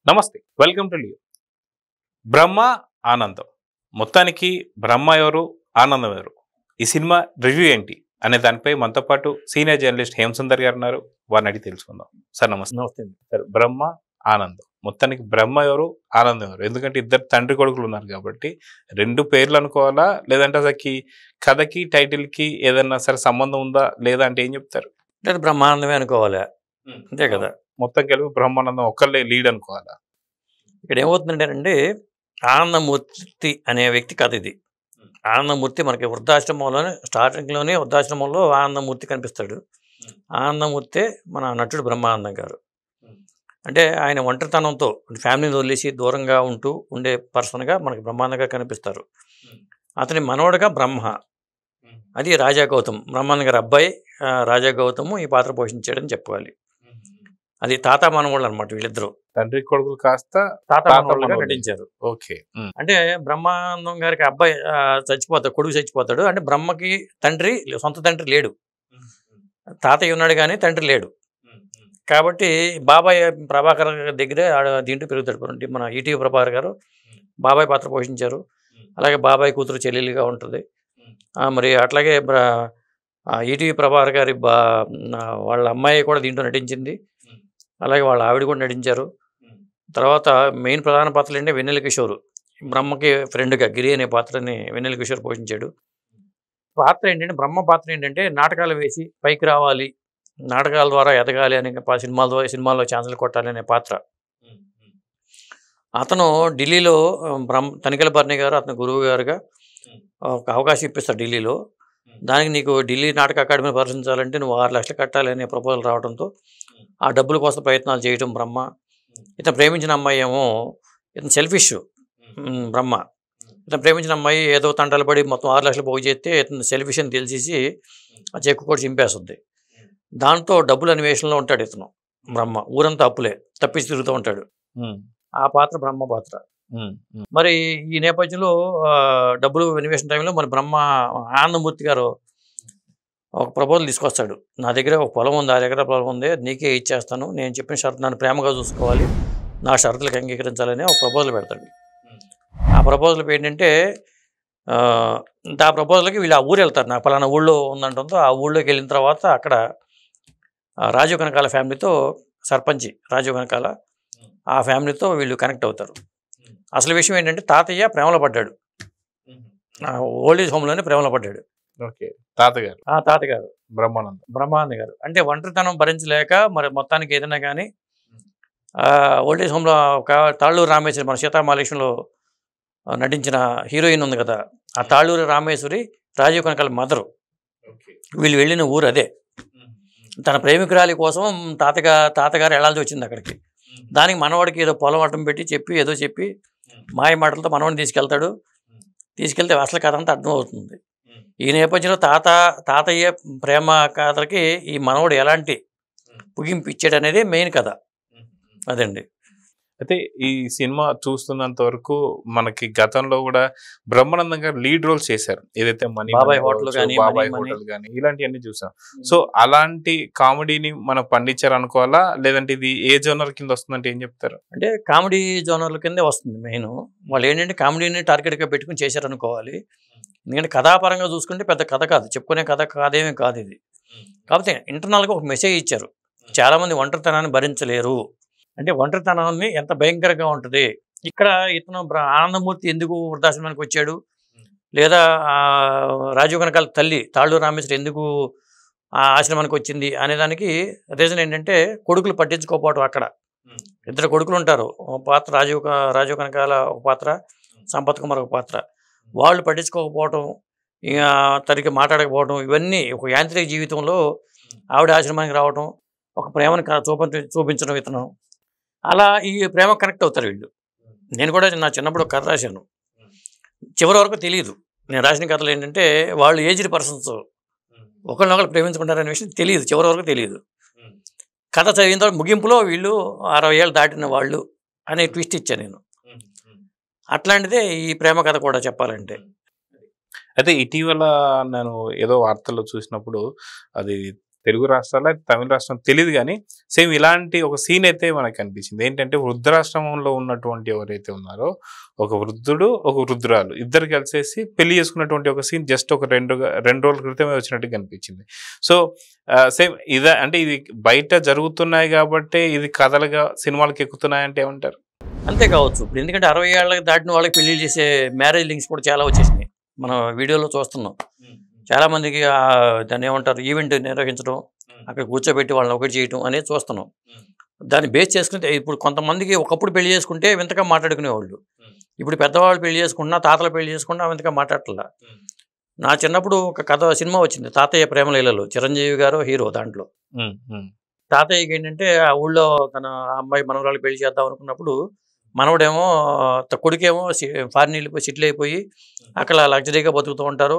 నమస్తే, welcome to Leo. బ్రహ్మ, ఆనందం. మొత్తానికి బ్రహ్మ ఎవరు, ఆనందం ఎవరు, ఈ సినిమా రివ్యూ ఏంటి అనే దానిపై మనతో పాటు సీనియర్ జర్నలిస్ట్ హేమసుందర్ గారు ఉన్నారు. వారిని అడిగి తెలుసుకుందాం. సార్ నమస్తే. నమస్తే. సార్, బ్రహ్మ, ఆనందం, మొత్తానికి బ్రహ్మ ఎవరు, ఆనందం ఎవరు? ఎందుకంటే ఇద్దరు తండ్రి కొడుకులు ఉన్నారు కాబట్టి రెండు పేర్లు అనుకోవాలా, లేదంటే అసలు కథకి టైటిల్కి ఏదన్నా సరే సంబంధం ఉందా లేదా అంటే ఏం చెప్తారు? లేదు, బ్రహ్మానందమే అనుకోవాలి, అంతే కదా. మొత్తం కలిపి బ్రహ్మానందం ఒక్కళ్ళే లీడ్ అనుకోవాలా? ఇక్కడ ఏమవుతుందంటేనండి, ఆనందమూర్తి అనే వ్యక్తి కథ ఇది. ఆనందమూర్తి మనకి వృద్ధాశ్రమంలోనే స్టార్టింగ్లోనే వృద్ధాశ్రమంలో ఆనందమూర్తి కనిపిస్తాడు. ఆనందమూర్తే మన నటుడు బ్రహ్మానందం గారు. అంటే ఆయన ఒంటరితనంతో ఫ్యామిలీని వదిలేసి దూరంగా ఉండే పర్సన్గా మనకి బ్రహ్మానందంగా కనిపిస్తారు. అతని మనవడుగా బ్రహ్మ, అది రాజా గౌతమ్, బ్రహ్మానంద గారి అబ్బాయి రాజా గౌతము ఈ పాత్ర పోషించాడని చెప్పుకోవాలి. అది తాత మనవాళ్ళు అనమాట వీళ్ళిద్దరు. తండ్రి కొడుకులు కాస్త తాత మనవాళ్ళుగా నటించారు. ఓకే. అంటే బ్రహ్మానందం గారికి అబ్బాయి చచ్చిపోతాడు, కొడుకు చచ్చిపోతాడు. అంటే బ్రహ్మకి సొంత తండ్రి లేడు, తాతయ్య ఉన్నాడు కానీ తండ్రి లేడు. కాబట్టి బాబాయ్ ప్రభాకర్ దగ్గరే దీంట్లో పెరుగుతాడు. మన ఈటీవీ ప్రభాకర్ గారు బాబాయ్ పాత్ర పోషించారు. అలాగే బాబాయ్ కూతురు చెల్లెలిగా ఉంటుంది. మరి అట్లాగే ఈటీవీ ప్రభాకర్ గారి వాళ్ళ అమ్మాయి కూడా దీంట్లో నటించింది. అలాగే వాళ్ళ ఆవిడ కూడా నటించారు. తర్వాత మెయిన్ ప్రధాన పాత్రలు అంటే వెన్నెల కిషోర్, బ్రహ్మకి ఫ్రెండ్గా గిరి అనే పాత్రని వెన్నెల కిషోర్ పోషించాడు. పాత్ర ఏంటంటే, బ్రహ్మ పాత్ర ఏంటంటే నాటకాలు వేసి పైకి రావాలి, నాటకాల ద్వారా ఎదగాలి అనే సినిమాల్లో ఛాన్సులు కొట్టాలి అనే పాత్ర. అతను ఢిల్లీలో తనికెల భరణి గారు అతని గురువు గారుగా ఒక అవకాశం ఇప్పిస్తాడు ఢిల్లీలో. దానికి నీకు ఢిల్లీ నాటక అకాడమీ ప్రదర్శించాలంటే నువ్వు 6 లక్షలు కట్టాలి అనే ప్రపోజల్ రావడంతో ఆ డబ్బుల కోసం ప్రయత్నాలు చేయటం బ్రహ్మ. ఇతను ప్రేమించిన అమ్మాయి ఏమో, ఇతను సెల్ఫిష్ బ్రహ్మ. ఇతను ప్రేమించిన అమ్మాయి ఏదో తంటలు పడి మొత్తం 6 లక్షలు పోగు చేస్తే ఇతను సెల్ఫిష్ అని తెలిసేసి ఆ చెక్కు కూడా చింపేస్తుంది. దాంతో డబ్బుల అన్వేషణలో ఉంటాడు ఇతను బ్రహ్మ. ఊరంతా అప్పులే, తప్పించి తిరుగుతూ ఉంటాడు. ఆ పాత్ర బ్రహ్మ పాత్ర. మరి ఈ నేపథ్యంలో డబ్బులు అన్వేషణ టైంలో మరి ఆనందమూర్తి గారు ఒక ప్రపోజల్ తీసుకొస్తాడు. నా దగ్గర ఒక పొలం ఉంది, 6 ఎకరాల పొలం ఉంది, నీకే ఇచ్చేస్తాను, నేను చెప్పిన షరతు నన్ను ప్రేమగా చూసుకోవాలి, నా షరతులకు అంగీకరించాలని ఒక ప్రపోజల్ పెడతాడు. ఆ ప్రపోజల్ ఏంటంటే, ఆ ప్రపోజల్కి వీళ్ళు ఆ ఊరు వెళ్తారు. నాకు పలానా ఊళ్ళో ఉందంటంతో ఆ ఊళ్ళోకి వెళ్ళిన తర్వాత అక్కడ రాజీవ్ కనకాల ఫ్యామిలీతో, సర్పంచి రాజీవ్ కనకాల, ఆ ఫ్యామిలీతో వీళ్ళు కనెక్ట్ అవుతారు. అసలు విషయం ఏంటంటే, తాతయ్య ప్రేమలో పడ్డాడు, ఓల్డేజ్ హోమ్లోనే ప్రేమలో పడ్డాడు. ఓకే. తాతగారు బ్రహ్మానంద గారు అంటే ఒంటరితనం భరించలేక మరి మొత్తానికి ఏదైనా కానీ ఓల్డేజ్ హోమ్లో ఒక తాళ్ళూరు రామేశ్వరి, మన సీతామహాలక్ష్మిలో నటించిన హీరోయిన్ ఉంది కదా, ఆ తాళ్ళూరు రామేశ్వరి రాజీవ్ కనకాల మదరు. వీళ్ళు వెళ్ళిన ఊరు అదే. తన ప్రేమికురాలి కోసం తాతగారు వెళ్ళాల్సి వచ్చింది అక్కడికి. దానికి మనవాడికి ఏదో పొలం అడ్డం పెట్టి చెప్పి మాయ మాటలతో మనవాడిని తీసుకెళ్తే అసలు కథ అంతా అర్థమవుతుంది. ఈ నేపథ్యంలో తాతయ్య ప్రేమ కథకి ఈ మనవడు ఎలాంటి ముగింపు ఇచ్చాడు అనేది మెయిన్ కథ అదండి. అయితే ఈ సినిమా చూస్తున్నంత వరకు మనకి గతంలో కూడా బ్రహ్మానందం గారు లీడ్ రోల్స్ చేశారు. ఏదైతే బాబాయ్ హోటల్ కానీ ఇలాంటివన్నీ చూసాం. సో అలాంటి కామెడీని మనం పండించారు అనుకోవాలా, లేదంటే ఇది ఏ జోనర్ కింద వస్తుందంటే ఏం చెప్తారు? అంటే కామెడీ జోనర్ల కిందే వస్తుంది మెయిన్. వాళ్ళు ఏంటంటే కామెడీని టార్గెట్గా పెట్టుకుని చేశారు అనుకోవాలి. ఎందుకంటే కథాపరంగా చూసుకుంటే పెద్ద కథ కాదు, చెప్పుకునే కథ కాదేమీ కాదు ఇది. కాకపోతే ఇంటర్నల్గా ఒక మెసేజ్ ఇచ్చారు. చాలామంది ఒంటరితనాన్ని భరించలేరు, అంటే ఒంటరితనాన్ని ఎంత భయంకరంగా ఉంటుంది. ఇక్కడ ఇతను ఆనందమూర్తి ఎందుకు వృద్ధాశ్రమానికి వచ్చాడు, లేదా రాజీవ్ కనకాల తల్లి తాళ్ళూరు రామేశ్వరి ఎందుకు ఆ ఆశ్రమానికి వచ్చింది అనేదానికి రీజన్ ఏంటంటే, కొడుకులు పట్టించుకోకపోవడం. అక్కడ 2 కొడుకులు ఉంటారు. ఒక పాత్ర రాజీవ్ కనకాల ఒక పాత్ర, సంపత్ కుమార్ ఒక పాత్ర. వాళ్ళు పట్టించుకోకపోవటం, ఇక తనకి మాట్లాడకపోవడం, ఇవన్నీ ఒక యాంత్రిక జీవితంలో ఆవిడ ఆశ్రమానికి రావడం, ఒక ప్రేమను చూపించడం ఇతను. అలా ఈ ప్రేమ కనెక్ట్ అవుతారు వీళ్ళు. నేను కూడా నా చిన్నప్పుడు ఒక కథ రాశాను. చివరి వరకు తెలియదు. నేను రాసిన కథలు ఏంటంటే, వాళ్ళు ఏజ్డ్ పర్సన్స్ ఒకరినొకరు ప్రేమించుకుంటారనే విషయం తెలియదు, చివరి వరకు తెలియదు. కథ చదివిన తర్వాత ముగింపులో వీళ్ళు 60 ఏళ్ళు దాటిన వాళ్ళు అనే ట్విస్ట్ ఇచ్చాను నేను. అట్లాంటిదే ఈ ప్రేమ కథ కూడా చెప్పాలంటే. అయితే ఇటీవల నేను ఏదో వార్తల్లో చూసినప్పుడు, అది తెలుగు రాష్ట్రాల్లో తమిళ రాష్ట్రం తెలియదు కానీ సేమ్ ఇలాంటి ఒక సీన్ అయితే మనకు కనిపించింది. ఏంటంటే వృద్ధాశ్రమంలో ఉన్నటువంటి ఎవరైతే ఉన్నారో ఒక వృద్ధుడు ఒక వృద్ధురాలు ఇద్దరు కలిసేసి పెళ్లి చేసుకున్నటువంటి ఒక సీన్ జస్ట్ ఒక రెండు రోజుల క్రితమే వచ్చినట్టు కనిపించింది. సో సేమ్ ఇదే అంటే ఇది బయట జరుగుతున్నాయి కాబట్టి ఇది కథలుగా సినిమాలకు ఎక్కుతున్నాయంటే ఏమంటారు? అంతే కావచ్చు. ఇప్పుడు ఎందుకంటే 60 ఏళ్ళకి దాటిన వాళ్ళకి పెళ్లి చేసే మ్యారేజ్ లింక్స్ కూడా చాలా వచ్చేసినాయి. మనం వీడియోలో చూస్తున్నాం. చాలా మందికి దాన్ని ఏమంటారు ఈవెంట్ నిర్వహించడం, అక్కడ కూర్చోబెట్టి వాళ్ళని ఒకటి చేయటం అనేది చూస్తున్నాం. దాన్ని బేస్ చేసుకుంటే ఇప్పుడు కొంతమందికి ఒకప్పుడు పెళ్లి చేసుకుంటే వింతగా మాట్లాడుకునేవాళ్ళు. ఇప్పుడు పెద్దవాళ్ళు పెళ్లి చేసుకున్నా, తాతలు పెళ్లి చేసుకున్నా వింతగా మాట్లాడట్లా. నా చిన్నప్పుడు ఒక సినిమా వచ్చింది, తాతయ్య ప్రేమలీలలో. చిరంజీవి గారు హీరో దాంట్లో. తాతయ్యకి ఏంటంటే ఆ ఊళ్ళో తన అమ్మాయి మనవరాలు పెళ్లి చేద్దాం అనుకున్నప్పుడు మనవడేమో కొడుకేమో ఫారిన్ వెళ్ళిపోయి సెటిల్ అయిపోయి అక్కడ లగ్జరీగా బతుకుతూ ఉంటారు.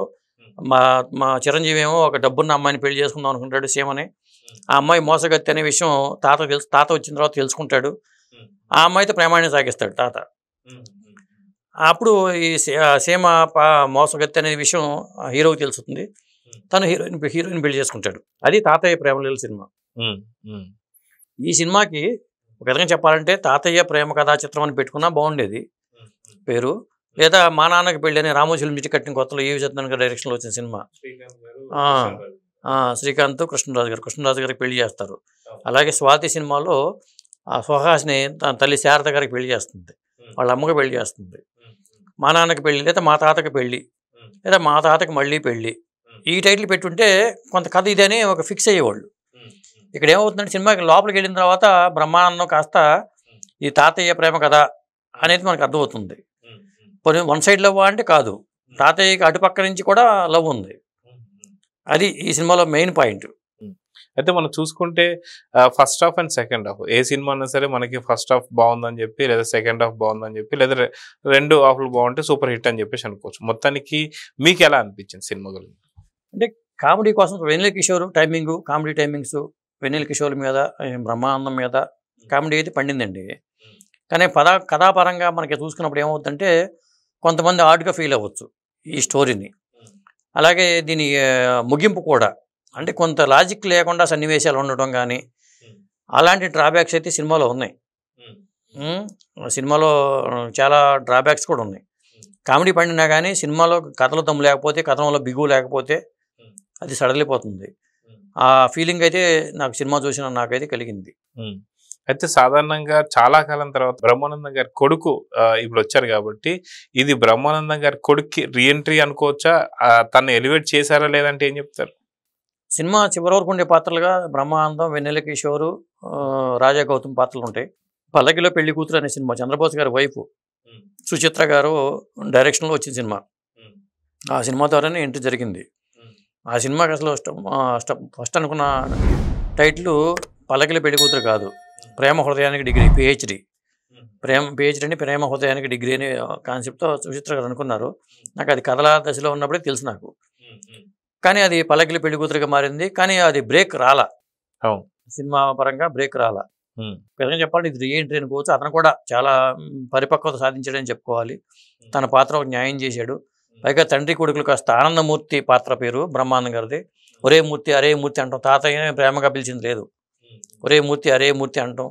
మా చిరంజీవి ఏమో ఒక డబ్బున్న అమ్మాయిని పెళ్లి చేసుకుందాం అనుకుంటాడు సేమ్ అని. ఆ అమ్మాయి మోసగత్తి అనే విషయం తాత వచ్చిన తర్వాత తెలుసుకుంటాడు. ఆ అమ్మాయితో ప్రేమాన్ని సాగిస్తాడు తాత. అప్పుడు ఈ సీమ మోసగత్తి అనే విషయం హీరోకి తెలుస్తుంది. తను హీరోయిన్ పెళ్లి చేసుకుంటాడు. అది తాతయ్య ప్రేమలీల సినిమా. ఈ సినిమాకి ఒక విధంగా చెప్పాలంటే తాతయ్య ప్రేమ కథా చిత్రం అని పెట్టుకున్నా బాగుండేది పేరు. లేదా మా నాన్నకి పెళ్ళి అని రామోజీ ఫిల్మ్ సిటీ కట్టిన కొత్తలో ఏవి సత్యనారాయణ గారి డైరెక్షన్లో వచ్చిన సినిమా. శ్రీకాంత్ కృష్ణరాజు గారికి పెళ్లి చేస్తారు. అలాగే స్వాతి సినిమాలో సుహాస్ని తన తల్లి శారద గారికి పెళ్లి చేస్తుంది, వాళ్ళ అమ్మకి పెళ్లి చేస్తుంది. మా నాన్నకి పెళ్ళి, లేదా మా తాతకి పెళ్ళి, లేదా మా తాతకి మళ్ళీ పెళ్ళి, ఈ టైటిల్ పెట్టుంటే కొంత కథ ఇదని ఒక ఫిక్స్ అయ్యేవాళ్ళు. ఇక్కడ ఏమవుతుందంటే సినిమాకి లోపలికి వెళ్ళిన తర్వాత బ్రహ్మానందం కాస్త ఈ తాతయ్య ప్రేమ కథ అనేది మనకు అర్థమవుతుంది. కొన్ని వన్ సైడ్ లవ్ అంటే కాదు, తాతయ్యకి అటుపక్క నుంచి కూడా లవ్ ఉంది. అది ఈ సినిమాలో మెయిన్ పాయింట్. అయితే మనం చూసుకుంటే first half and second half A cinema అయినా సరే మనకి ఫస్ట్ హాఫ్ బాగుందని చెప్పి, లేదా సెకండ్ హాఫ్ బాగుందని చెప్పి, లేదా రెండు హాఫ్లు బాగుంటే సూపర్ హిట్ అని చెప్పేసి అనుకోవచ్చు. మొత్తానికి మీకు ఎలా అనిపించింది సినిమా గురించి? అంటే కామెడీ కోసం వెన్నెల కిషోర్ టైమింగ్, కామెడీ టైమింగ్స్ వెన్నెల కిషోర్ మీద, బ్రహ్మానందం మీద కామెడీ అయితే పండిందండి. కానీ కథాపరంగా మనకి చూసుకున్నప్పుడు ఏమవుతుందంటే కొంతమంది ఆర్డ్గా ఫీల్ అవ్వచ్చు ఈ స్టోరీని. అలాగే దీని ముగింపు కూడా అంటే కొంత లాజిక్ లేకుండా సన్నివేశాలు ఉండటం కానీ అలాంటి డ్రాబ్యాక్స్ అయితే సినిమాలో ఉన్నాయి. సినిమాలో చాలా డ్రాబ్యాక్స్ కూడా ఉన్నాయి. కామెడీ పండినా కానీ సినిమాలో కథలో దమ్ము లేకపోతే, కథనంలో బిగువు లేకపోతే అది సడలిపోతుంది. ఆ ఫీలింగ్ అయితే నాకు సినిమా చూసిన నాకైతే కలిగింది. అయితే సాధారణంగా చాలా కాలం తర్వాత బ్రహ్మానందం గారి కొడుకు ఇప్పుడు వచ్చారు కాబట్టి ఇది బ్రహ్మానందం గారి కొడుక్కి రీఎంట్రీ అనుకోవచ్చా? తను ఎలివేట్ చేశారా లేదంటే ఏం చెప్తారు? సినిమా చివరి వరకు ఉండే పాత్రలుగా బ్రహ్మానందం, వెన్నెల కిషోరు, రాజా గౌతమ్ పాత్రలు ఉంటాయి. పల్లకిలో పెళ్లి కూతురు అనే సినిమా చంద్రబోస్ గారి వైఫ్ సుచిత్ర గారు డైరెక్షన్లో వచ్చిన సినిమా. ఆ సినిమా ద్వారానే ఎంట్రీ జరిగింది. ఆ సినిమాకి అసలు ఫస్ట్ అనుకున్న టైటిల్ పల్లకిలో పెళ్లి కూతురు కాదు, ప్రేమ హృదయానికి డిగ్రీ, పిహెచ్డి. పిహెచ్డి అంటే ప్రేమ హృదయానికి డిగ్రీ అనే కాన్సెప్ట్తో సుచిత్ర గారు అనుకున్నారు. నాకు అది కథల దశలో ఉన్నప్పుడే తెలుసు నాకు. కానీ అది పల్లకిలో పెళ్లి కూతురుగా మారింది. కానీ అది బ్రేక్ రాలా, సినిమా పరంగా బ్రేక్ రాలా. విధంగా చెప్పాలంటే ఇది రీఎంట్రీ అనుకోవచ్చు. అతను కూడా చాలా పరిపక్వత సాధించాడని చెప్పుకోవాలి. తన పాత్ర ఒక న్యాయం చేశాడు. పైగా తండ్రి కొడుకులు కాస్త ఆనందమూర్తి పాత్ర పేరు బ్రహ్మానందం గారిది. ఒరే మూర్తి అరే మూర్తి అంటాం, తాతయ్యనే ప్రేమగా పిలిచింది లేదు, ఒరే మూర్తి అరే మూర్తి అంటాం.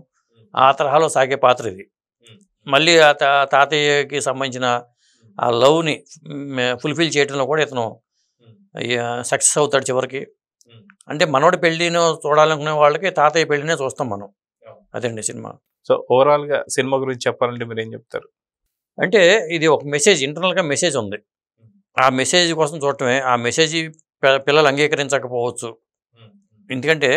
ఆ తరహాలో సాగే పాత్ర ఇది. మళ్ళీ ఆ తాతయ్యకి సంబంధించిన ఆ లవ్ని ఫుల్ఫిల్ చేయడంలో కూడా ఇతను సక్సెస్ అవుతాడు చివరికి. అంటే మనోడి పెళ్ళిని చూడాలనుకునే వాళ్ళకి తాతయ్య పెళ్ళినే చూస్తాం మనం. అదండి సినిమా. సో ఓవరాల్గా సినిమా గురించి చెప్పాలంటే మీరు ఏం చెప్తారు? అంటే ఇది ఒక మెసేజ్, ఇంటర్నల్గా మెసేజ్ ఉంది. ఆ మెసేజ్ కోసం చూడటమే. ఆ మెసేజ్ పిల్లలు అంగీకరించకపోవచ్చు. ఎందుకంటే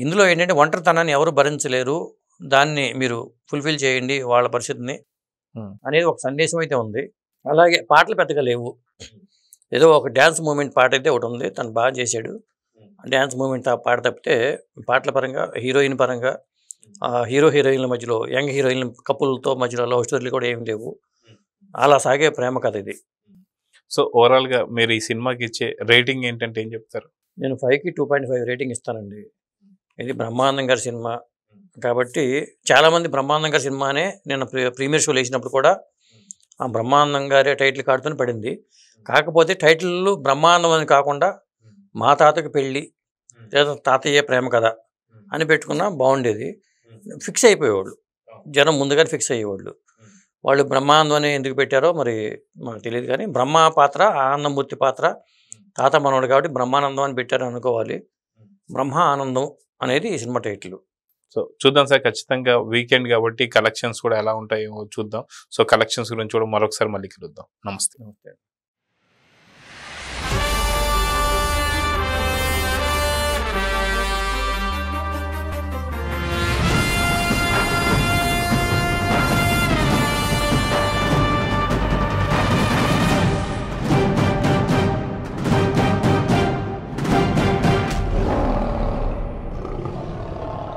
ఇందులో ఏంటంటే ఒంటరితనాన్ని ఎవరు భరించలేరు, దాన్ని మీరు ఫుల్ఫిల్ చేయండి వాళ్ళ పరిస్థితిని అనేది ఒక సందేశం అయితే ఉంది. అలాగే పాటలు పెద్దగా లేవు. ఏదో ఒక డ్యాన్స్ మూమెంట్ పాట అయితే ఒకటి ఉంది, తను బాగా చేశాడు. డ్యాన్స్ మూమెంట్ పాట తప్పితే పాటల పరంగా, హీరోయిన్ పరంగా, హీరో హీరోయిన్ల మధ్యలో, యంగ్ హీరోయిన్ల కపుల్తో మధ్యలో లవ్ స్టోరీలు కూడా ఏమి లేవు. అలా సాగే ప్రేమ కథ ఇది. సో ఓవరాల్గా మీరు ఈ సినిమాకి ఇచ్చే రేటింగ్ ఏంటంటే ఏం చెప్తారు? నేను 5కి 2.5 రేటింగ్ ఇస్తానండి. ఇది బ్రహ్మానందం గారి సినిమా కాబట్టి చాలామంది బ్రహ్మానందం గారి సినిమానే నేను ప్రీమియర్ షోలు వేసినప్పుడు కూడా ఆ బ్రహ్మానందం గారే టైటిల్ కార్డుతో పడింది. కాకపోతే టైటిల్ బ్రహ్మానందం అని కాకుండా మా తాతకి పెళ్ళి, లేదా తాతయ్య ప్రేమ కథ అని పెట్టుకున్నా బాగుండేది. ఫిక్స్ అయిపోయేవాళ్ళు, జనం ముందుగానే ఫిక్స్ అయ్యేవాళ్ళు. వాళ్ళు బ్రహ్మానందం అని ఎందుకు పెట్టారో మరి మాకు తెలియదు, కానీ బ్రహ్మ పాత్ర ఆనందమూర్తి పాత్ర తాత మనవడు కాబట్టి బ్రహ్మానందం అని పెట్టారు అనుకోవాలి. బ్రహ్మ ఆనందం అనేది ఈ సినిమా టైటిల్. సో చూద్దాం సార్, ఖచ్చితంగా వీకెండ్ కాబట్టి కలెక్షన్స్ కూడా ఎలా ఉంటాయో చూద్దాం. సో కలెక్షన్స్ గురించి కూడా మరొకసారి మళ్ళీ కలుద్దాం. నమస్తే.